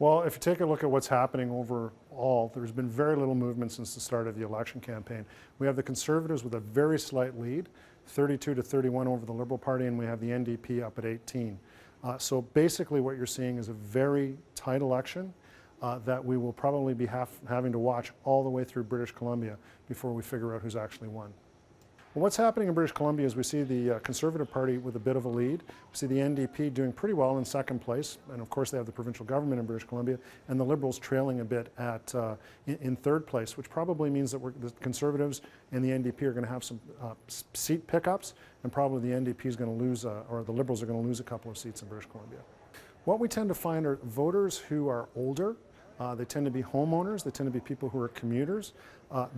Well, if you take a look at what's happening overall, there's been very little movement since the start of the election campaign. We have the Conservatives with a very slight lead, 32 to 31 over the Liberal Party, and we have the NDP up at 18. So basically what you're seeing is a very tight election that we will probably be having to watch all the way through British Columbia before we figure out who's actually won. Well, what's happening in British Columbia is we see the Conservative Party with a bit of a lead. We see the NDP doing pretty well in second place, and of course they have the provincial government in British Columbia, and the Liberals trailing a bit at in third place, which probably means that the Conservatives and the NDP are going to have some seat pickups, and probably the NDP is going to lose, or the Liberals are going to lose a couple of seats in British Columbia. What we tend to find are voters who are older. They tend to be homeowners. They tend to be people who are commuters.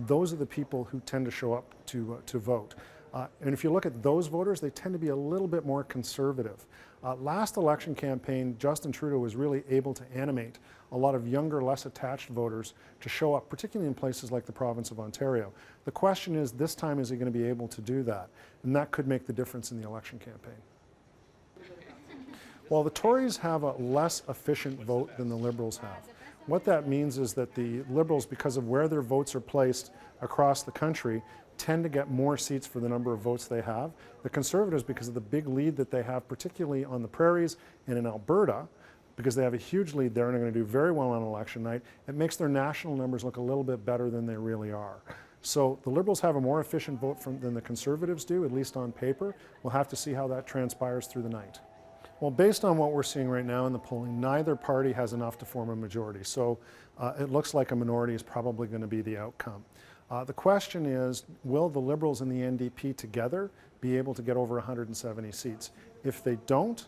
Those are the people who tend to show up to vote. And if you look at those voters, they tend to be a little bit more conservative. Last election campaign, Justin Trudeau was really able to animate a lot of younger, less attached voters to show up, particularly in places like the province of Ontario. The question is, this time, is he going to be able to do that? And that could make the difference in the election campaign. Well, the Tories have a less efficient vote than the Liberals have. What that means is that the Liberals, because of where their votes are placed across the country, tend to get more seats for the number of votes they have. The Conservatives, because of the big lead that they have, particularly on the prairies and in Alberta, because they have a huge lead there and are going to do very well on election night, it makes their national numbers look a little bit better than they really are. So the Liberals have a more efficient vote than the Conservatives do, at least on paper. We'll have to see how that transpires through the night. Well, based on what we're seeing right now in the polling, neither party has enough to form a majority. So it looks like a minority is probably going to be the outcome. The question is, will the Liberals and the NDP together be able to get over 170 seats? If they don't,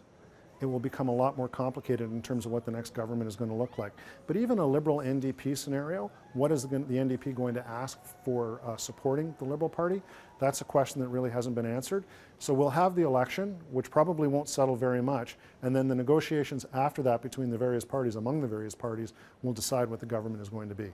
it will become a lot more complicated in terms of what the next government is going to look like. But even a Liberal NDP scenario, what is the NDP going to ask for supporting the Liberal Party? That's a question that really hasn't been answered. So we'll have the election, which probably won't settle very much, and then the negotiations after that between the various parties, among the various parties, will decide what the government is going to be.